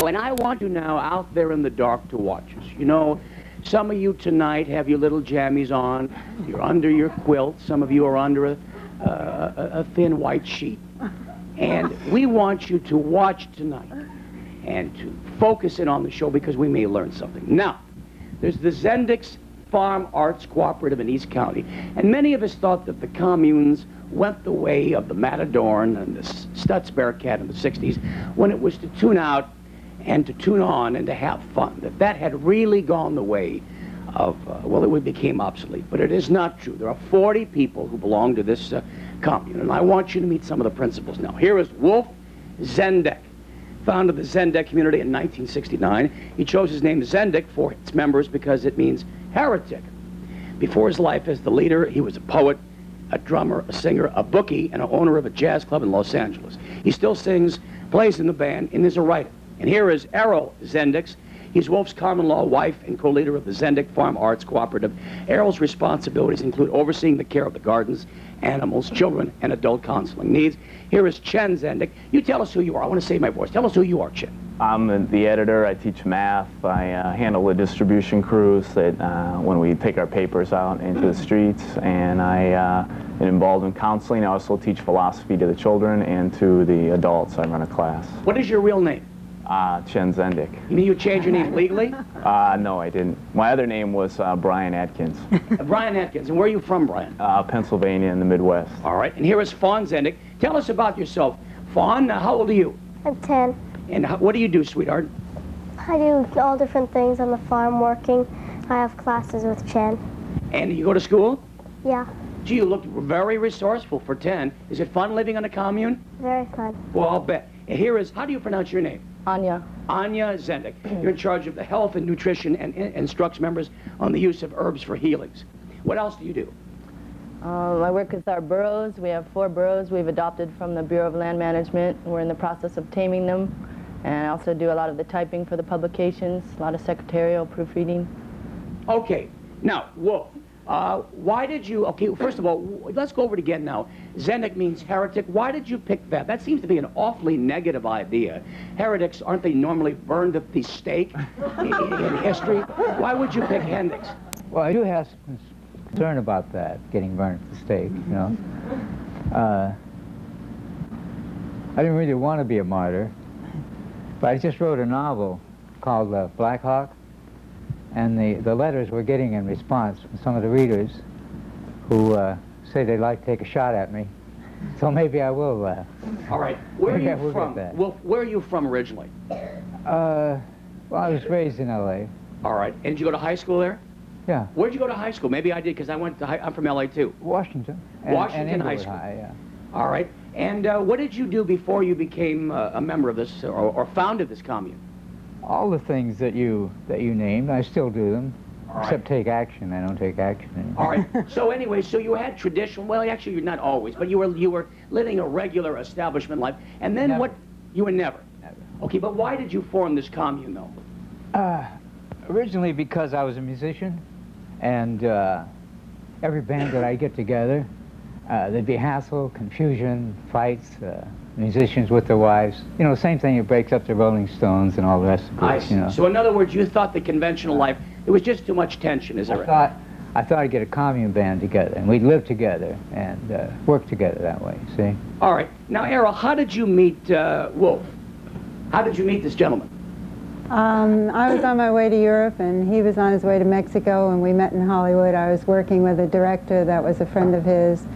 And I want you now out there in the dark to watch us. You know, some of you tonight have your little jammies on. You're under your quilt. Some of you are under a thin white sheet. And we want you to watch tonight and to focus in on the show because we may learn something. Now, there's the Zendix Farm Arts Cooperative in East County. And many of us thought that the communes went the way of the Matador and the Stutz Bearcat in the 60s when it was to tune out and to tune on and to have fun. That had really gone the way of, well, it became obsolete. But it is not true. There are 40 people who belong to this commune, and I want you to meet some of the principals now. Here is Wolf Zendek, founded the Zendek community in 1969. He chose his name Zendek for its members because it means heretic. Before his life as the leader, he was a poet, a drummer, a singer, a bookie, and an owner of a jazz club in Los Angeles. He still sings, plays in the band, and is a writer. And here is Errol Zendix. He's Wolf's common-law wife and co-leader of the Zendix Farm Arts Cooperative. Errol's responsibilities include overseeing the care of the gardens, animals, children, and adult counseling needs. Here is Chen Zendix. You tell us who you are. I want to save my voice. Tell us who you are, Chen. I'm the editor. I teach math. I handle the distribution crews that when we take our papers out into the streets, and I am involved in counseling. I also teach philosophy to the children and to the adults. I run a class. What is your real name? Chen Zendix. You mean you changed your name legally? No, I didn't. My other name was Brian Atkins. Brian Atkins. And where are you from, Brian? Pennsylvania in the Midwest. All right. And here is Fawn Zendix. Tell us about yourself. Fawn, how old are you? I'm 10. And what do you do, sweetheart? I do all different things on the farm working. I have classes with Chen. And you go to school? Yeah. Gee, you look very resourceful for 10. Is it fun living on a commune? Very fun. Well, I'll bet. And here is, how do you pronounce your name? Anya. Anya Zendix. You're in charge of the health and nutrition and instructs members on the use of herbs for healings. What else do you do? I work with our burros. We have 4 burros we've adopted from the Bureau of Land Management. We're in the process of taming them. And I also do a lot of the typing for the publications, a lot of secretarial, proofreading. Okay. Now, Wolf, why did you, okay, first of all, let's go over it again now. Zendix means heretic. Why did you pick that? That seems to be an awfully negative idea. Heretics, aren't they normally burned at the stake in history? Why would you pick Hendrix? Well, I do have some concern about that, getting burned at the stake, you know. I didn't really want to be a martyr, but I just wrote a novel called Black Hawk, and the letters we're getting in response from some of the readers who say they'd like to take a shot at me. So maybe I will. All right. Where are you from? Well, where are you from originally? Well, I was raised in L.A. All right. And did you go to high school there? Yeah. Where'd you go to high school? Maybe I did, because I went to I'm from L.A. too. Washington. Washington High School. Yeah. All right. And what did you do before you became a member of this or founded this commune? All the things that you named, I still do them. All Except right. take action. I don't take action anymore. All right. So anyway, so you had traditional. Well, actually, you're not always, but you were living a regular establishment life. And then Never. what? You were never. Never. Okay, but why did you form this commune, though? Originally because I was a musician, and every band that I get together, there'd be hassle, confusion, fights, musicians with their wives. You know, same thing that breaks up the Rolling Stones and all the rest of it. I see. You know. So in other words, you thought the conventional life, it was just too much tension, is that right? I thought I'd get a commune band together, and we'd live together and work together that way, see? All right. Now, Errol, how did you meet Wolf? How did you meet this gentleman? I was on my way to Europe, and he was on his way to Mexico, and we met in Hollywood. I was working with a director that was a friend of his.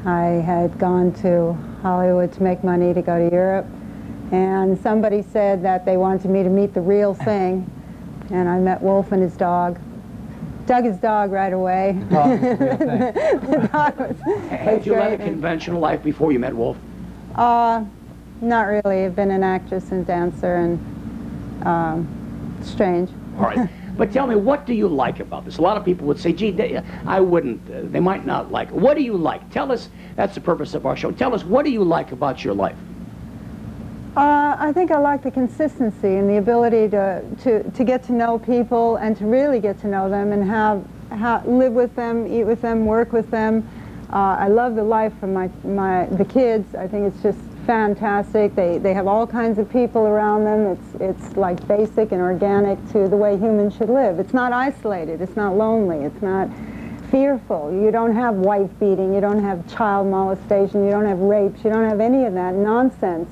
I had gone to Hollywood to make money to go to Europe, and somebody said that they wanted me to meet the real thing, and I met Wolf and his dog. Dug his dog right away. The dog was Had you led a great. conventional life before you met Wolf? Not really. I've been an actress and dancer, and strange. All right. But tell me, what do you like about this? A lot of people would say, gee, I wouldn't, they might not like it. What do you like? Tell us, that's the purpose of our show. Tell us, what do you like about your life? I think I like the consistency and the ability to get to know people and to really get to know them and live with them, eat with them, work with them. I love the life of the kids. I think it's just fantastic. They have all kinds of people around them. It's like basic and organic to the way humans should live. It's not isolated. It's not lonely. It's not fearful. You don't have wife beating. You don't have child molestation. You don't have rapes. You don't have any of that nonsense.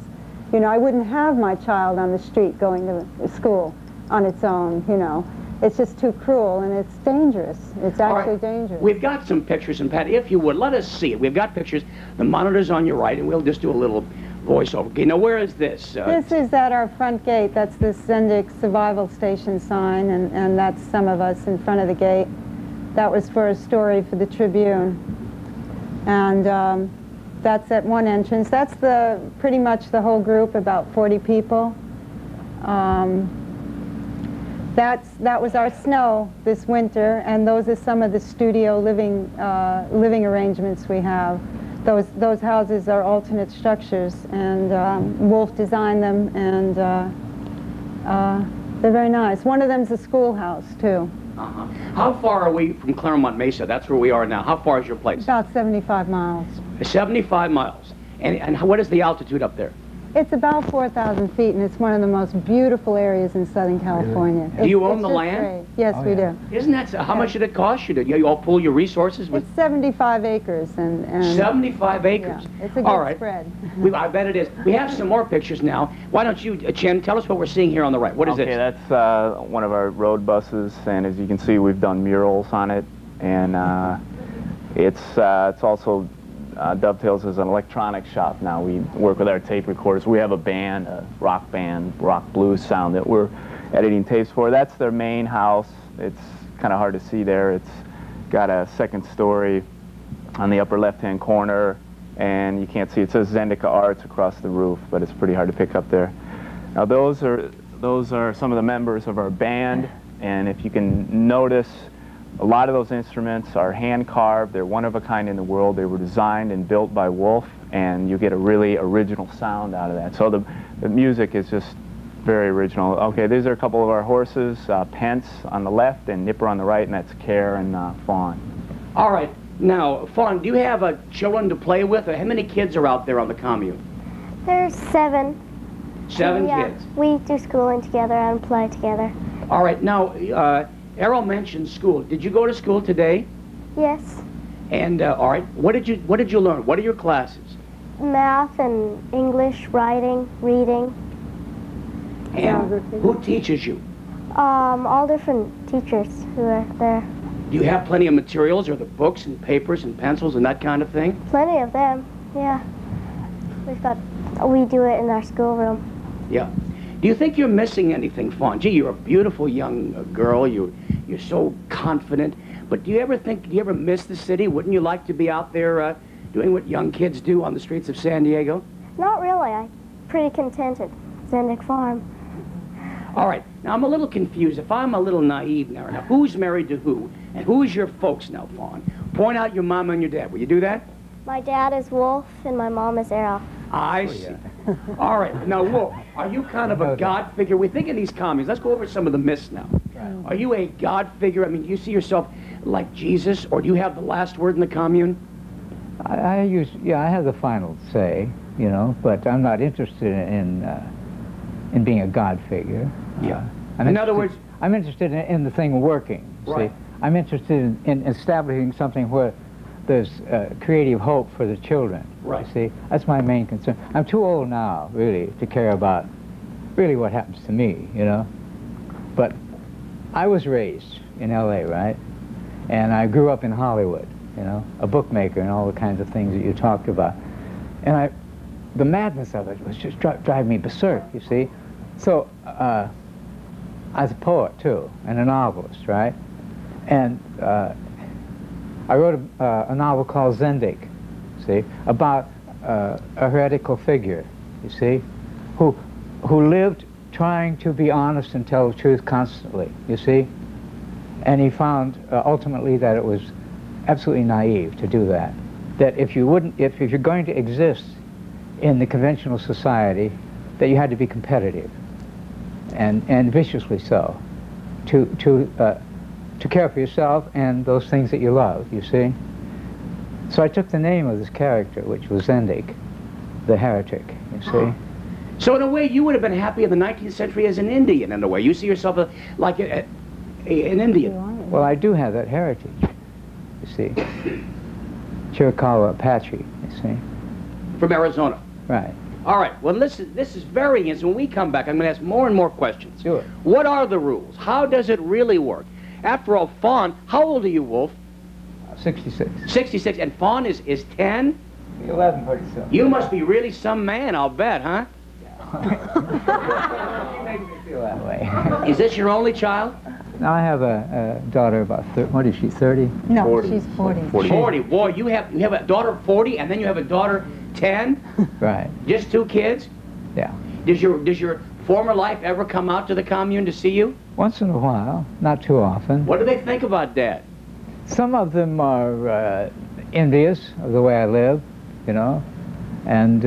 You know, I wouldn't have my child on the street going to school on its own, you know. It's just too cruel, and it's dangerous. It's actually dangerous. We've got some pictures, and Pat, if you would, let us see it. We've got pictures. The monitor's on your right, and we'll just do a little voiceover. Okay, now where is this? This is at our front gate. That's the Zendik Survival Station sign, and that's some of us in front of the gate. That was for a story for the Tribune. And that's at one entrance. That's pretty much the whole group, about 40 people. That was our snow this winter, and those are some of the studio living arrangements we have. Those houses are alternate structures, and Wolf designed them, and they're very nice. One of them's a schoolhouse too. How far are we from Claremont Mesa? That's where we are now. How far is your place? About 75 miles. 75 miles. And what is the altitude up there? It's about 4,000 feet, and it's one of the most beautiful areas in Southern California. Do you own the land? Great. Yes, we do. Isn't that so? How much did it cost you? You all pool your resources? It's 75 acres. and 75 acres. Yeah, it's a good spread. I bet it is. We have some more pictures now. Why don't you, Chen, tell us what we're seeing here on the right. What is this? Okay, that's one of our road buses, and as you can see, we've done murals on it, and it's also dovetails as an electronic shop now. We work with our tape recorders. We have a band, rock blues sound that we're editing tapes for. That's their main house. It's kind of hard to see there. It's got a second story on the upper left-hand corner, and you can't see. It says Zendika Arts across the roof, but it's pretty hard to pick up there. Now those are some of the members of our band, and if you can notice, a lot of those instruments are hand-carved. They're one of a kind in the world. They were designed and built by Wolf, and you get a really original sound out of that. So the music is just very original. Okay, these are a couple of our horses, Pence on the left and Nipper on the right, and that's Care and Fawn. All right. Now, Fawn, do you have children to play with? How many kids are out there on the commune? There's 7. 7 yeah, kids. We do schooling together and play together. All right. Now, Errol mentioned school. Did you go to school today? Yes. And all right, what did you learn? What are your classes? Math and English, writing, reading. And who teaches you? All different teachers who are there. Do you have plenty of materials, or the books and papers and pencils and that kind of thing? Plenty of them. Yeah. We do it in our schoolroom. Yeah. Do you think you're missing anything, Fawn? Gee, you're a beautiful young girl. You're so confident. But do you ever miss the city? Wouldn't you like to be out there doing what young kids do on the streets of San Diego? Not really. I'm pretty content at Zendik Farm. All right. Now, I'm a little confused. If I'm a little naive now, who's married to who? And who's your folks now, Fawn? Point out your mom and your dad. Will you do that? My dad is Wolf, and my mom is Errol. I see. All right. Now, Wolf, are you kind of a God figure? We think in these communes. Let's go over some of the myths now. Right. Are you a God figure? I mean, do you see yourself like Jesus, or do you have the last word in the commune? I have the final say, you know, but I'm not interested in being a God figure. Yeah. In other words, I'm interested in the thing working. Right. See, I'm interested in establishing something where there's creative hope for the children. Right. See, that's my main concern. I'm too old now, really, to care about really what happens to me, you know. But I was raised in L.A., right? And I grew up in Hollywood, you know, a bookmaker and all the kinds of things that you talked about. And the madness of it was just driving me berserk, you see. So I was a poet, too, and a novelist, right? And I wrote a novel called Zendik, see, about a heretical figure, you see, who lived trying to be honest and tell the truth constantly, you see. And he found ultimately that it was absolutely naive to do that. That if you're going to exist in the conventional society, that you had to be competitive, and viciously so, to care for yourself and those things that you love, you see. So I took the name of this character, which was Zendik, the heretic, you see. So in a way, you would have been happy in the 19th century as an Indian, in a way. You see yourself like an Indian. Well, I do have that heritage, you see. Chiricahua Apache, you see. From Arizona. Right. All right. Well, listen, this is very interesting. When we come back, I'm going to ask more and more questions. Sure. What are the rules? How does it really work? After all, Fawn, how old are you, Wolf? 66. 66. And Fawn is 10? 11 pretty soon. You must be really some man, I'll bet, huh? You make me feel that way. Is this your only child? Now I have a daughter about, what is she, 30? No, 40. she's 40. 40. Boy, you have a daughter of 40, and then you have a daughter 10? Right, Just 2 kids? yeah. Does your former life ever come out to the commune to see you? Once in a while, not too often. What do they think about Dad? Some of them are envious of the way I live, you know, and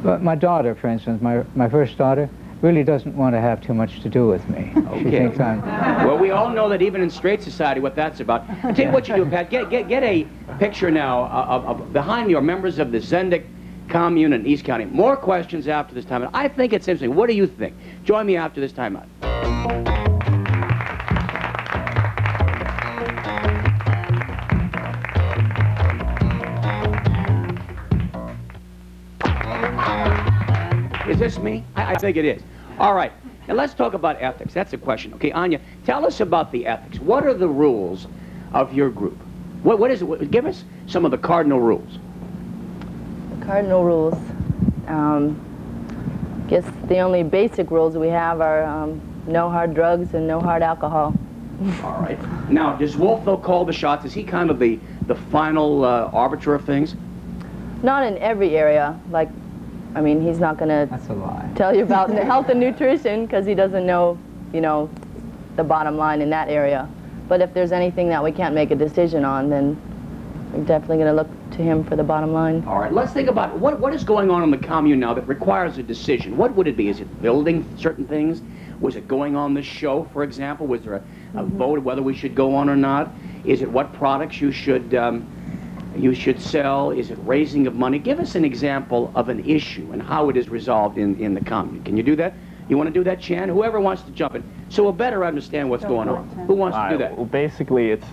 but my daughter, for instance, my first daughter, really doesn't want to have too much to do with me. Okay. She thinks I'm... Well, we all know that even in straight society, what that's about. I'll tell you what you do, Pat. Get a picture now of behind me are members of the Zendik commune in East County. More questions after this time. I think it's interesting. What do you think? Join me after this time out. Is this me? I think it is. All right. Now let's talk about ethics. That's the question. Okay, Anya, tell us about the ethics. What are the rules of your group? What is it? Give us some of the cardinal rules. The cardinal rules. Guess the only basic rules we have are no hard drugs and no hard alcohol. All right. Now, does Wolf, though, call the shots? Is he kind of the final arbiter of things? Not in every area. Like, I mean, he's not going to That's a lie. tell you about the health and nutrition because he doesn't know, you know, the bottom line in that area. But if there's anything that we can't make a decision on, then we're definitely going to look to him for the bottom line. All right. Let's think about what is going on in the commune now that requires a decision. What would it be? Is it building certain things? Was it going on this show, for example? Was there a vote whether we should go on or not? Is it what products you should sell? Is it raising of money? Give us an example of an issue and how it is resolved in the commune. Can you do that? You want to do that, Chan? Whoever wants to jump in. So we'll better understand what's going on. Who wants to do that? Well, basically, it's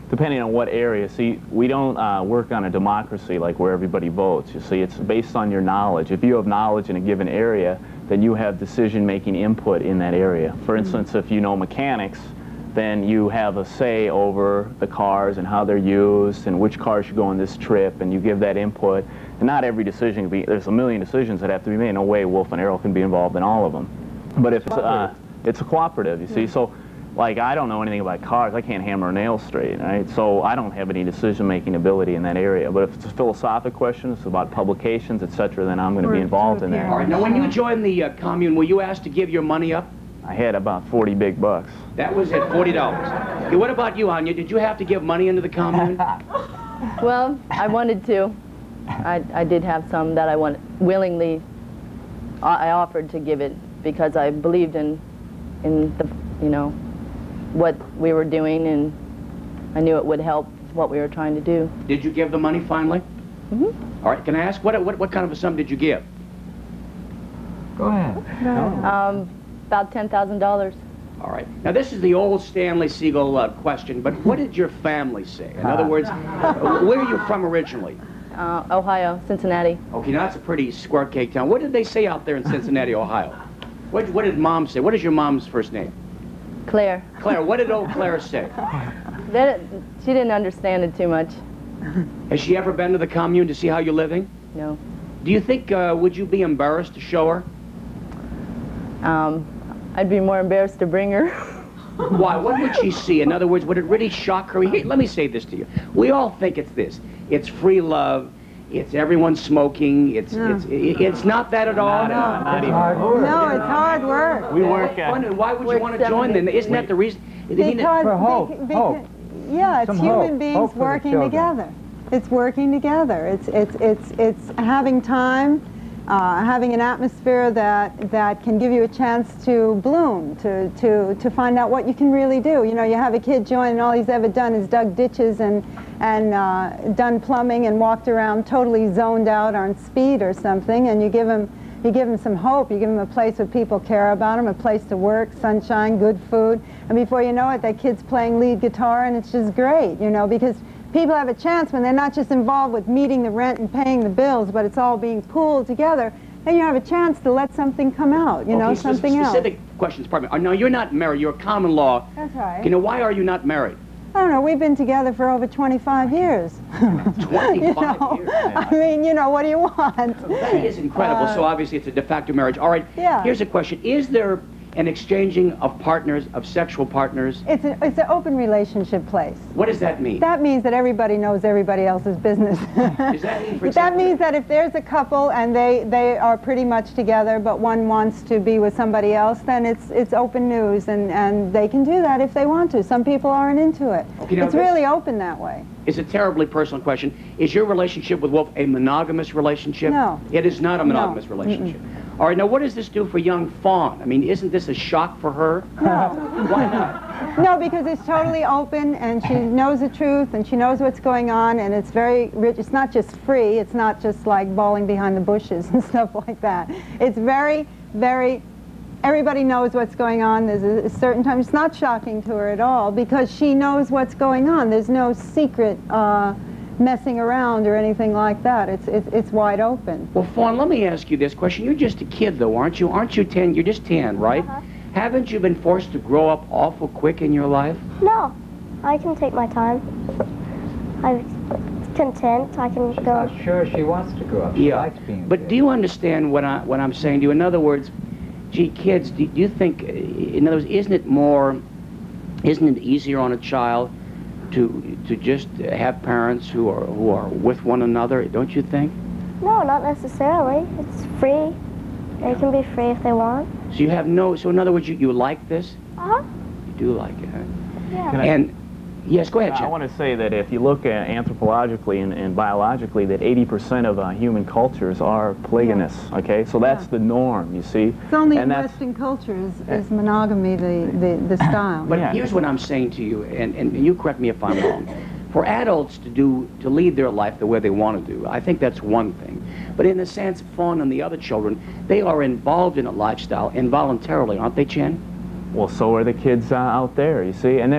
depending on what area. See, we don't work on a democracy like where everybody votes. You see, it's based on your knowledge. If you have knowledge in a given area, then you have decision-making input in that area. For instance, if you know mechanics, then you have a say over the cars and how they're used and which cars should go on this trip, and you give that input. And not every decision can be, there's a million decisions that have to be made. No way Wolf and Errol can be involved in all of them. But if it's a cooperative, you see. So, like, I don't know anything about cars. I can't hammer a nail straight, right? So I don't have any decision-making ability in that area. But if it's a philosophic question, it's about publications, etc., then I'm going to be involved in that. All right. Now, when you joined the commune, were you asked to give your money up? I had about 40 big bucks. That was at $40. Okay, what about you, Anya? Did you have to give money into the commune? Well, I wanted to. I did have some that I willingly. I offered to give it because I believed in the, you know, what we were doing, and I knew it would help what we were trying to do. Did you give the money finally? Mm-hmm. All right. Can I ask what kind of a sum did you give? Go ahead. About $10,000. All right. Now, this is the old Stanley Siegel question, but what did your family say? In other words, where are you from originally? Ohio, Cincinnati. Okay, now that's a pretty square cake town. What did they say out there in Cincinnati, Ohio? What did Mom say? What is your mom's first name? Claire. Claire. What did old Claire say? She didn't understand it too much. Has she ever been to the commune to see how you're living? No. Do you think, would you be embarrassed to show her? I'd be more embarrassed to bring her. Why? What would she see? In other words, would it really shock her? Here, let me say this to you. We all think it's this. It's free love. It's everyone smoking. It's not that at all. Not even hard work. No, it's hard work. We work And why would you want to join them? Isn't that the reason? Because, For hope. Hope. Yeah, it's Some human hope. beings Hope for the working children. together. It's working together. It's having time having an atmosphere that can give you a chance to bloom, to find out what you can really do. You know, you have a kid join and all he's ever done is dug ditches and done plumbing and walked around totally zoned out on speed or something, and you give him some hope, you give him a place where people care about him, a place to work, sunshine, good food, and before you know it, that kid's playing lead guitar, and it's just great, you know, because people have a chance when they're not just involved with meeting the rent and paying the bills, but it's all being pooled together, then you have a chance to let something come out, you know, something else. Specific questions, pardon me. Now, you're not married, you're a common law. That's right. You know, why are you not married? I don't know, we've been together for over 25 years. 25 you know, years? I mean, you know, what do you want? That is incredible. So obviously it's a de facto marriage. All right, yeah. Here's a question. Is there an exchanging of partners, of sexual partners? It's an open relationship place. What does that mean? That means that everybody knows everybody else's business. Does that mean, for example, that means that if there's a couple and they are pretty much together, but one wants to be with somebody else, then it's open news, and they can do that if they want to. Some people aren't into it. Okay, now it's really open that way. It's a terribly personal question. Is your relationship with Wolf a monogamous relationship? No. It is not a monogamous No. relationship. All right, now what does this do for young Fawn? I mean, isn't this a shock for her? No. Why not? No, because it's totally open, and she knows the truth, and she knows what's going on, and it's very rich. It's not just free. It's not just like bawling behind the bushes and stuff like that. It's very, very, everybody knows what's going on. There's a certain time. It's not shocking to her at all, because she knows what's going on. There's no secret messing around or anything like that. It's wide open. Well, Fawn, let me ask you this question. You're just a kid, though, aren't you? Aren't you 10? You're just 10, right? Haven't you been forced to grow up awful quick in your life? No, I can take my time. I'm content. I can She's go. not sure she wants to grow up. She likes being a But kid. do you understand what I'm saying to you? In other words, gee, kids, do you think, in other words, isn't it easier on a child to just have parents who are with one another, don't you think? No, not necessarily. It's free. They can be free if they want. So you have so in other words, you like this? Uh-huh. You do like it, huh? Yeah. And, yes, go ahead, I Jim. want to say that if you look at anthropologically and biologically, that 80% of human cultures are polygamous, okay? So that's the norm, you see? It's only and in that's, Western culture is monogamy the style. But Yeah. here's what I'm saying to you, and you correct me if I'm wrong. For adults to lead their life the way they want to do, I think that's one thing. But in the sense, Fawn and the other children, they are involved in a lifestyle involuntarily, aren't they, Chen? well, so are the kids out there, you see? And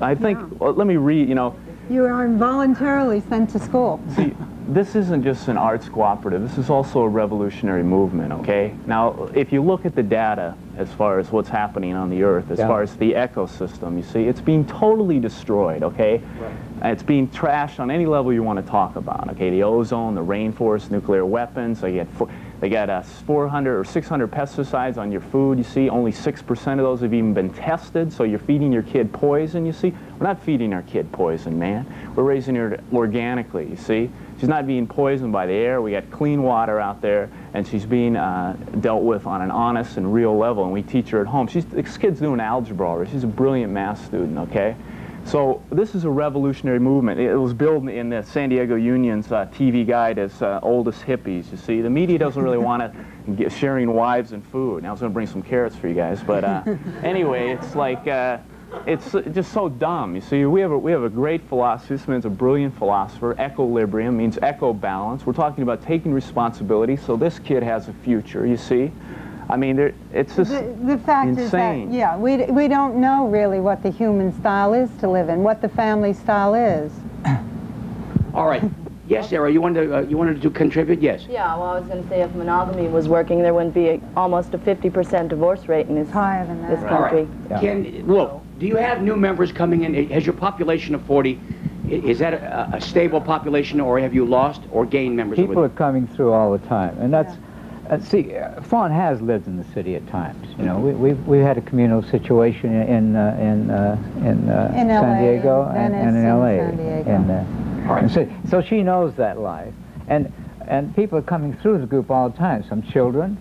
I think, well, let me read, you know. You are involuntarily sent to school. See, this isn't just an arts cooperative, this is also a revolutionary movement, okay? Now, if you look at the data as far as what's happening on the Earth, as far as the ecosystem, you see, it's being totally destroyed, okay? Right. It's being trashed on any level you want to talk about, okay? The ozone, the rainforest, nuclear weapons, they got 400 or 600 pesticides on your food, you see. Only 6% of those have even been tested, so you're feeding your kid poison, you see. We're not feeding our kid poison, man. We're raising her organically, you see. She's not being poisoned by the air. We got clean water out there, and she's being dealt with on an honest and real level, and we teach her at home. This kid's doing algebra already. She's a brilliant math student, okay? So this is a revolutionary movement. It was billed in the San Diego Union's TV guide as oldest hippies, you see. The media doesn't really want to get sharing wives and food. Now I was going to bring some carrots for you guys, but anyway, it's like, it's just so dumb, you see. We have a great philosophy. This man's a brilliant philosopher. Equilibrium means eco-balance. We're talking about taking responsibility, so this kid has a future, you see. I mean, it's just the fact insane. is that, yeah, we don't know really what the human style is to live in, what the family style is. All right. Yes, Sarah, you wanted to contribute? Yes. Yeah, well, I was going to say if monogamy was working, there wouldn't be almost a 50% divorce rate in this Higher than that. All country. right. Look, do you have new members coming in? Has your population of 40, is that a stable population, or have you lost or gained members? People are coming through all the time, and that's see, Fawn has lived in the city at times. You know, we've had a communal situation in San Diego and in L.A. San Diego. So she knows that life, and people are coming through the group all the time. Some children,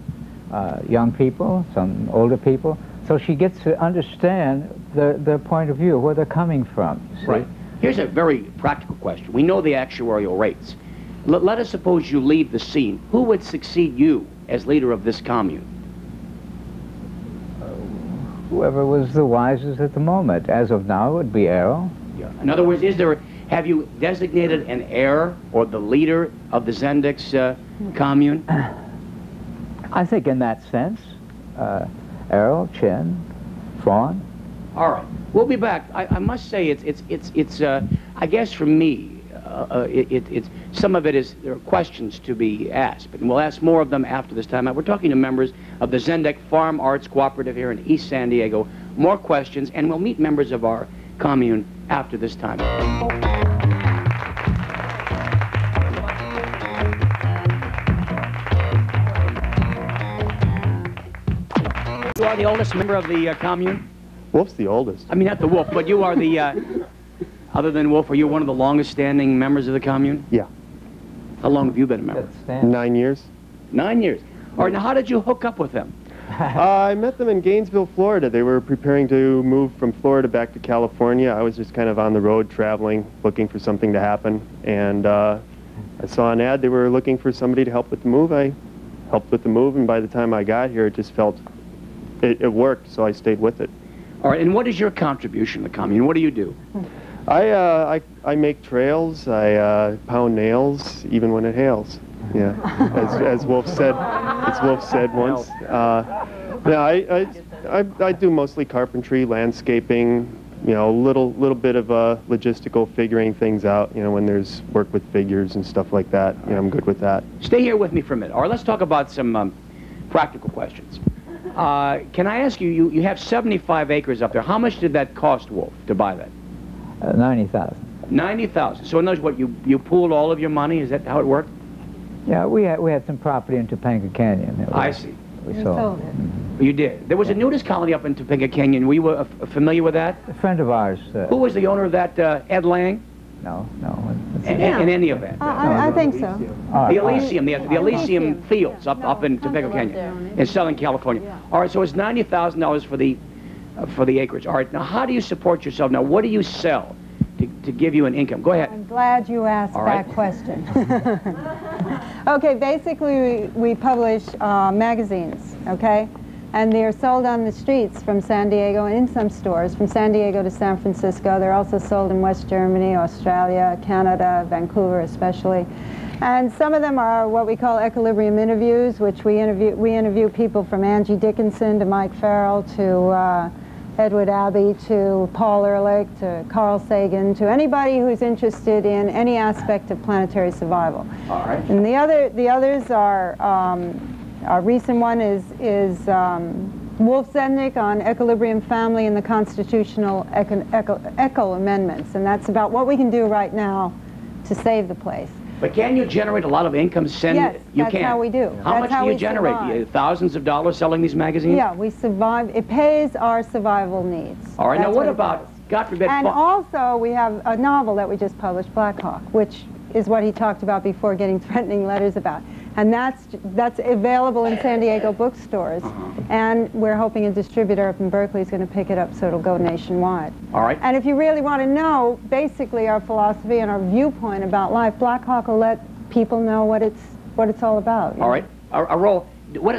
young people, some older people. So she gets to understand their point of view, where they're coming from. See? Right. Here's a very practical question. We know the actuarial rates. Let us suppose you leave the scene. Who would succeed you as leader of this commune? Whoever was the wisest at the moment. As of now, it would be Errol. Yeah. In other words, have you designated an heir or the leader of the Zendix commune? I think in that sense, Errol, Chin, Fawn. All right, we'll be back. I must say, it's I guess for me, it's some of it is there are questions to be asked, but we'll ask more of them after this time. We're talking to members of the Zendix Farm Arts Cooperative here in East San Diego. More questions, and we'll meet members of our commune after this time. You are the oldest member of the commune? Wolf's the oldest. I mean, not the Wolf, but you are the, other than Wolf, are you one of the longest-standing members of the commune? Yeah. How long have you been a member? 9 years. 9 years. All right, now how did you hook up with them? I met them in Gainesville, Florida. They were preparing to move from Florida back to California. I was just kind of on the road traveling, looking for something to happen. And I saw an ad. They were looking for somebody to help with the move. I helped with the move, and by the time I got here, it just felt, it worked, so I stayed with it. All right, and what is your contribution to the commune? What do you do? I make trails. I pound nails, even when it hails. Yeah, as Wolf said, once. I do mostly carpentry, landscaping. You know, a little bit of logistical, figuring things out. You know, when there's work with figures and stuff like that. You know, I'm good with that. Stay here with me for a minute. All right, let's talk about some practical questions. Can I ask you, you have 75 acres up there. How much did that cost, Wolf, to buy that? 90,000. 90,000. So in other words, what, you pooled all of your money? Is that how it worked? Yeah, we had some property in Topanga Canyon. I see. We sold it. You did. There was a nudist colony up in Topanga Canyon. Were you familiar with that? A friend of ours. Who was the owner of that, Ed Lang? No. In any event. I think so. The Elysium, the Elysium Fields up in Topanga Canyon in Southern California. All right, so it's $90,000 for the acreage. All right, now how do you support yourself? Now, what do you sell to give you an income? Go ahead. I'm glad you asked that question. Okay, basically we publish magazines, okay? And they're sold on the streets from San Diego and in some stores, from San Diego to San Francisco. They're also sold in West Germany, Australia, Canada, Vancouver especially. And some of them are what we call equilibrium interviews, which we interview people from Angie Dickinson to Mike Farrell to Edward Abbey to Paul Ehrlich to Carl Sagan to anybody who's interested in any aspect of planetary survival. All right. And the others are our recent one is Wolf Zendix on equilibrium family and the constitutional eco amendments, and that's about what we can do right now to save the place. But can you generate a lot of income? Yes, that's how we do. How much do you generate? Thousands of dollars selling these magazines? Yeah, we survive. It pays our survival needs. All right, now what about, God forbid... And also, we have a novel that we just published, Black Hawk, which is what he talked about before, getting threatening letters about. And that's available in San Diego bookstores. And we're hoping a distributor up in Berkeley is going to pick it up so it'll go nationwide. All right. And if you really want to know basically our philosophy and our viewpoint about life, Black Hawk will let people know what it's all about. All right.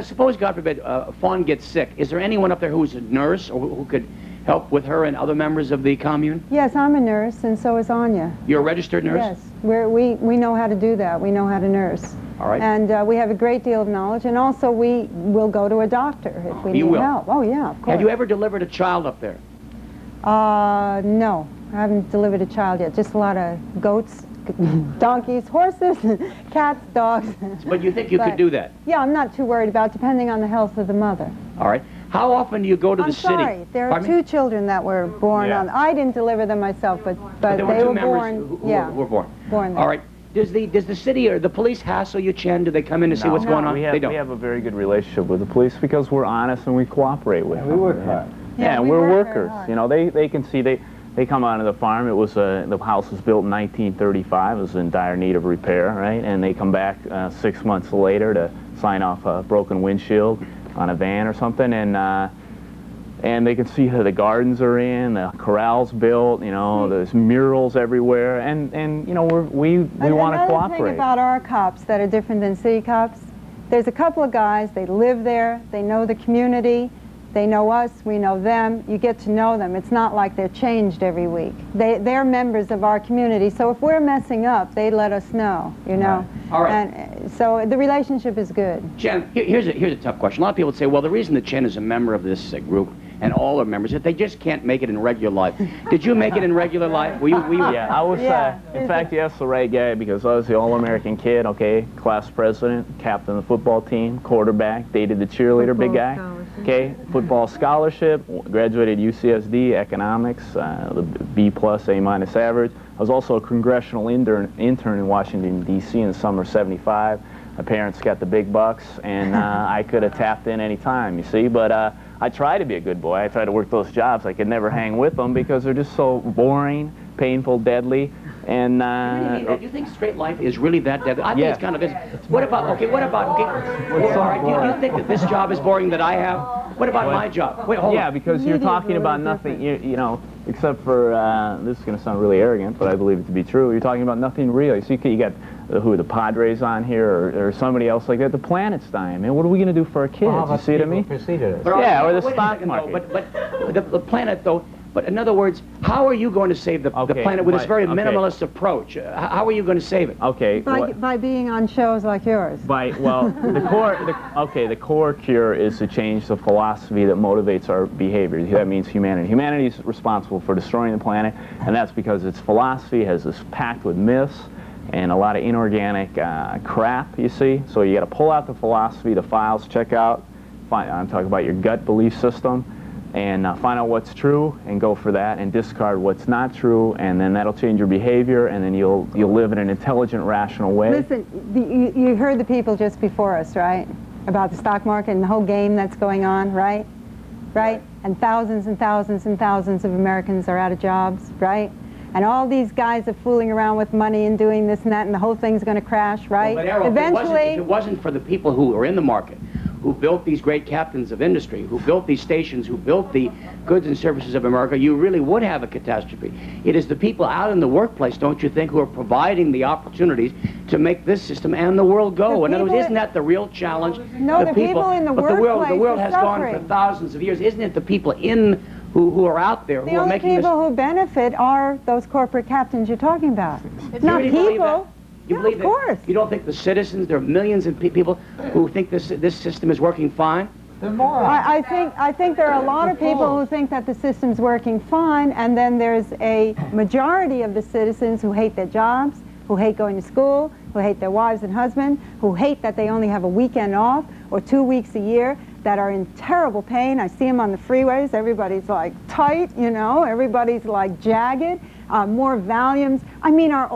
Suppose, God forbid, Fawn gets sick. Is there anyone up there who's a nurse or who could help with her and other members of the commune? Yes, I'm a nurse, and so is Anya. You're a registered nurse? Yes. We know how to do that. We know how to nurse. All right. And we have a great deal of knowledge, and also we will go to a doctor if we need help. Oh, yeah, of course. Have you ever delivered a child up there? No, I haven't delivered a child yet. Just a lot of goats, donkeys, horses, cats, dogs. But you think you could do that? Yeah, I'm not too worried about it, depending on the health of the mother. All right. How often do you go to the city? I'm sorry, there are two children that were born on. I didn't deliver them myself, but there were they two were members born. who were born. Born there. All right. Does the city or the police hassle you, Chen? Do they come in to see what's going on? They don't. We have a very good relationship with the police because we're honest and we cooperate with them. We work hard. Yeah, we're workers. You know, they can see they come onto the farm. It was the house was built in 1935. It was in dire need of repair, right? And they come back 6 months later to sign off a broken windshield on a van or something, and and they can see how the gardens are in, the corrals built, you know, there's murals everywhere, and you know, we want to cooperate. Another thing about our cops that are different than city cops, there's a couple of guys, they live there, they know the community, they know us, we know them, you get to know them. It's not like they're changed every week. They're members of our community, so if we're messing up, they let us know, you know. Right. All right. And so the relationship is good. Jen, here's a tough question. A lot of people say, well, the reason that Jen is a member of this group and all are members, that they just can't make it in regular life. Did you make it in regular life? Were you? Yeah, I was, in fact, you asked the right guy, because I was the All-American kid, okay, class president, captain of the football team, quarterback, dated the cheerleader, big guy, okay, football scholarship, graduated UCSD, economics, the B+, A- average. I was also a congressional intern in Washington, D.C. in the summer of '75. My parents got the big bucks, and I could have tapped in any time, you see, but I try to be a good boy. I try to work those jobs. I could never hang with them because they're just so boring, painful, deadly, and... do you think straight life is really that deadly? I think it's kind of is. What about, okay, all right, do you think that this job is boring that I have? What about my job? Wait, hold on. Because you're talking about nothing, you know, except for, this is going to sound really arrogant, but I believe it to be true, you're talking about nothing real. You see, you got the Padres on here, or somebody else like that. The planet's dying, man. What are we going to do for our kids? Well, you see what I mean? Yeah, or the stock market. But the planet, though, but in other words, how are you going to save the planet with this very minimalist approach? How are you going to save it? Okay. By being on shows like yours. Well, the core cure is to change the philosophy that motivates our behavior. That means humanity. Humanity is responsible for destroying the planet, and that's because its philosophy has this packed with myths and a lot of inorganic crap, you see. So you got to pull out the philosophy, the files, check out, I'm talking about your gut belief system, and find out what's true and go for that, and discard what's not true, and then that'll change your behavior, and then you'll live in an intelligent, rational way. Listen, you heard the people just before us, right? About the stock market and the whole game that's going on, right? Right? And thousands and thousands and thousands of Americans are out of jobs, right? And all these guys are fooling around with money and doing this and that, and the whole thing's going to crash, right? Well, but Errol, eventually, if it wasn't for the people who are in the market, who built these great captains of industry, who built these stations, who built the goods and services of America, you really would have a catastrophe. It is the people out in the workplace, don't you think, who are providing the opportunities to make this system and the world go. In other words, isn't that the real challenge? No, the people in the workplace the world has gone suffering. for thousands of years. Isn't it the people in who are out there who are making this? The only people who benefit are those corporate captains you're talking about. It's not people. You believe of course. You don't think the citizens, there are millions of people who think this system is working fine? I think there are a lot of people who think that the system's working fine, and then there's a majority of the citizens who hate their jobs, who hate going to school, who hate their wives and husbands, who hate that they only have a weekend off or 2 weeks a year, that are in terrible pain. I see them on the freeways. Everybody's like tight, you know. Everybody's like jagged. More Valiums. I mean, our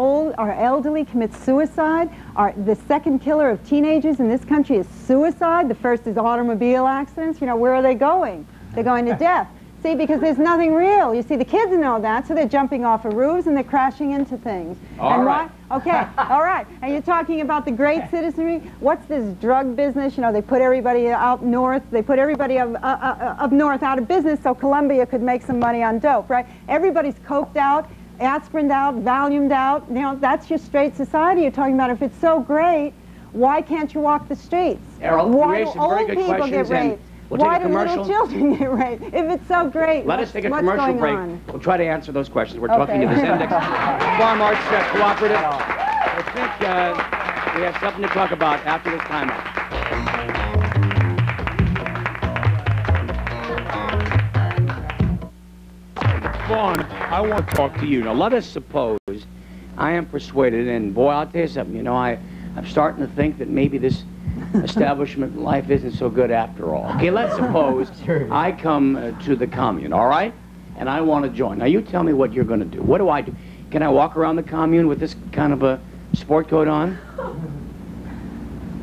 elderly commit suicide. The second killer of teenagers in this country is suicide. The first is automobile accidents. You know, where are they going? They're going to death. See, because there's nothing real. You see, the kids know that, so they're jumping off of roofs and they're crashing into things. All right. Okay, all right. And you're talking about the great citizenry. What's this drug business? You know, they put everybody out north. They put everybody up north out of business so Columbia could make some money on dope, right? Everybody's coked out, aspirined out, Valiumed out. You know, that's your straight society you're talking about. If it's so great, why can't you walk the streets? Errol, why do old people get raped? We'll Why take a do commercial. little children get raped? If it's so great, Let us take a what's commercial going break. on? We'll try to answer those questions. We're talking to the Zendex Farm Arts Cooperative. I think we have something to talk about after this timeout. Vaughn, I want to talk to you. Now, let us suppose I am persuaded, and boy, I'll tell you something, you know, I'm starting to think that maybe this establishment life isn't so good after all. Okay, let's suppose I come to the commune, all right? And I want to join. Now, you tell me what you're going to do. What do I do? Can I walk around the commune with this kind of a sport coat on?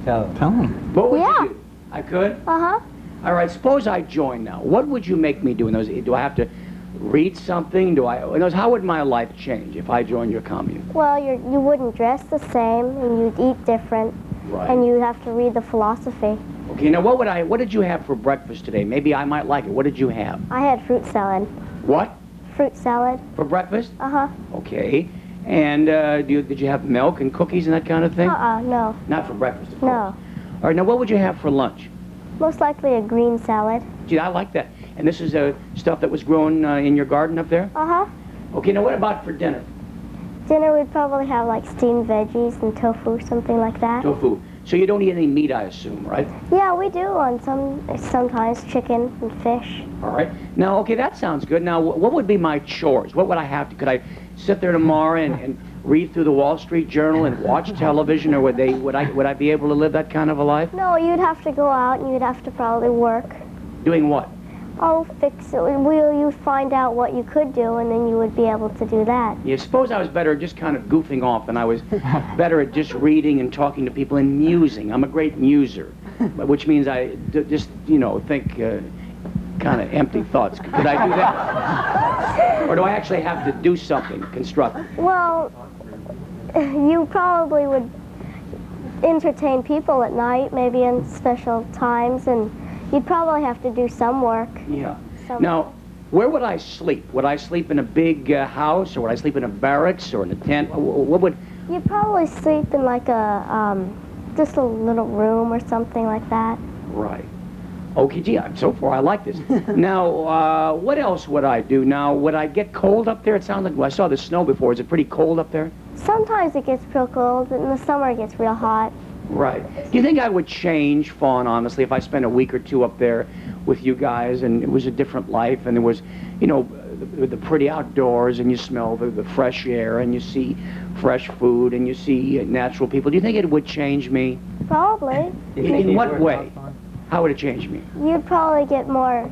Tell him. What would you do? I could? Uh-huh. All right, suppose I join now. What would you make me do in those? Do I have to read something? How would my life change if I joined your commune? Well, you wouldn't dress the same, and you'd eat different, Right. and you'd have to read the philosophy. Okay, now what did you have for breakfast today? Maybe I might like it. What did you have? I had fruit salad. What? Fruit salad. For breakfast? Uh-huh. Okay. And did you have milk and cookies and that kind of thing? No. Not for breakfast, of No. course. All right, now what would you have for lunch? Most likely a green salad. Gee, I like that. And this is stuff that was grown in your garden up there? Uh-huh. Okay, now what about for dinner? Dinner, we'd probably have like steamed veggies and tofu, something like that. Tofu. So you don't eat any meat, I assume, right? Yeah, we do on sometimes chicken and fish. All right. Now, okay, that sounds good. Now, what would be my chores? What would I have to? Could I sit there tomorrow and read through the Wall Street Journal and watch television, or would I be able to live that kind of a life? No, you'd have to go out and you'd have to probably work. Doing what? Oh, fix it. You'd find out what you could do, and then you would be able to do that. You suppose I was better at just kind of goofing off than I was better at just reading and talking to people and musing. I'm a great muser, which means I just, think kind of empty thoughts. Could I do that? Or do I actually have to do something constructive? Well, you probably would entertain people at night, maybe in special times, and you'd probably have to do some work. Yeah. Now, where would I sleep? Would I sleep in a big house, or would I sleep in a barracks, or in a tent? What would... You'd probably sleep in like just a little room or something like that. Right. Okay, gee, so far I like this. Now, what else would I do? Now, would I get cold up there? It sounds like, well, I saw the snow before. Is it pretty cold up there? Sometimes it gets real cold, and in the summer it gets real hot. Right. Do you think I would change, Fawn, honestly, if I spent a week or two up there with you guys, and it was a different life, and there was, the pretty outdoors, and you smell the fresh air, and you see fresh food, and you see natural people? Do you think it would change me? Probably. In what way? How would it change me? You'd probably get more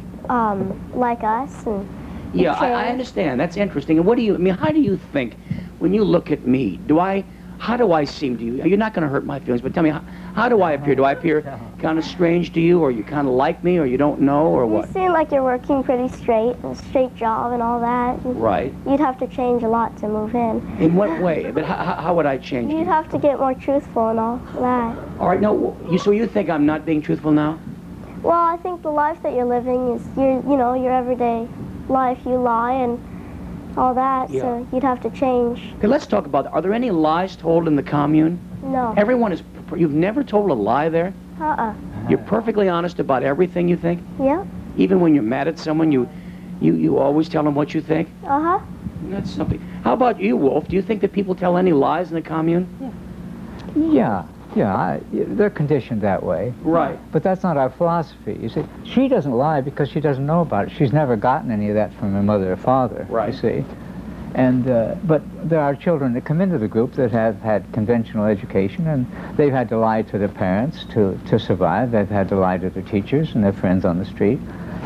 like us. And yeah, I understand. That's interesting. And how do you think, when you look at me, how do I seem to you? You're not going to hurt my feelings, but tell me, how do I appear? Do I appear kind of strange to you, or you kind of like me, or you don't know, or what? You seem like you're working pretty straight, a straight job and all that. Right. You'd have to change a lot to move in. In what way? But how would I change? You'd have to get more truthful and all that. All right, no, so you think I'm not being truthful now? Well, I think the life that you're living is your everyday life. You lie and all that, Yeah. so you'd have to change. Okay, let's talk about, are there any lies told in the commune? No. Everyone is, you've never told a lie there? You're perfectly honest about everything you think? Yeah. Even when you're mad at someone, you always tell them what you think? Uh-huh. That's something. How about you, Wolf? Do you think that people tell any lies in the commune? Yeah, they're conditioned that way. Right. But that's not our philosophy. You see, she doesn't lie because she doesn't know about it. She's never gotten any of that from her mother or father, Right. you see. And, but there are children that come into the group that have had conventional education, and they've had to lie to their parents to survive. They've had to lie to their teachers and their friends on the street.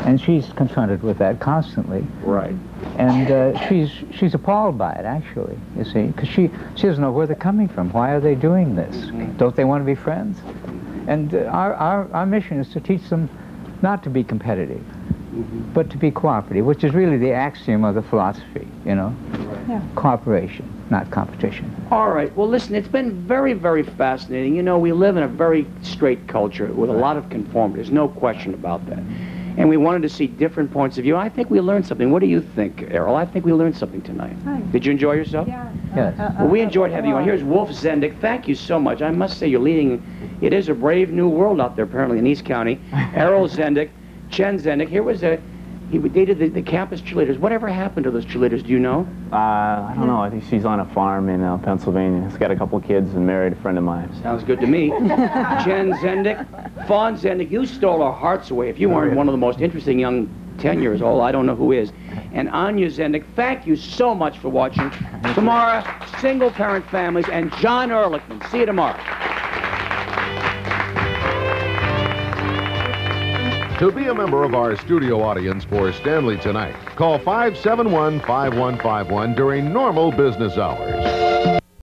And she's confronted with that constantly. Right. And she's appalled by it, actually, you see, because she doesn't know where they're coming from. Why are they doing this? Don't they want to be friends? And our mission is to teach them not to be competitive, but to be cooperative, which is really the axiom of the philosophy, Yeah. Cooperation, not competition. All right. Well, listen, it's been very, very fascinating. We live in a very straight culture with a lot of conformity. There's no question about that. And we wanted to see different points of view. I think we learned something. What do you think, Errol? I think we learned something tonight. Hi. Did you enjoy yourself? Yeah. Yes. Well, we enjoyed having you on. Here's Wolf Zendik. Thank you so much. I must say, you're leading. It is a brave new world out there, apparently, in East County. Errol Zendik, Chen Zendik. Here was he dated the campus cheerleaders. Whatever happened to those cheerleaders? Do you know? I don't know. I think she's on a farm in Pennsylvania. She's got a couple of kids and married a friend of mine. Sounds good to me. Chen Zendik, Fawn Zendik, you stole our hearts away. If you weren't one of the most interesting young 10 years old, I don't know who is. And Anya Zendik, thank you so much for watching. Tomorrow, single-parent families, and John Ehrlichman. See you tomorrow. To be a member of our studio audience for Stanley Tonight, call 571-5151 during normal business hours.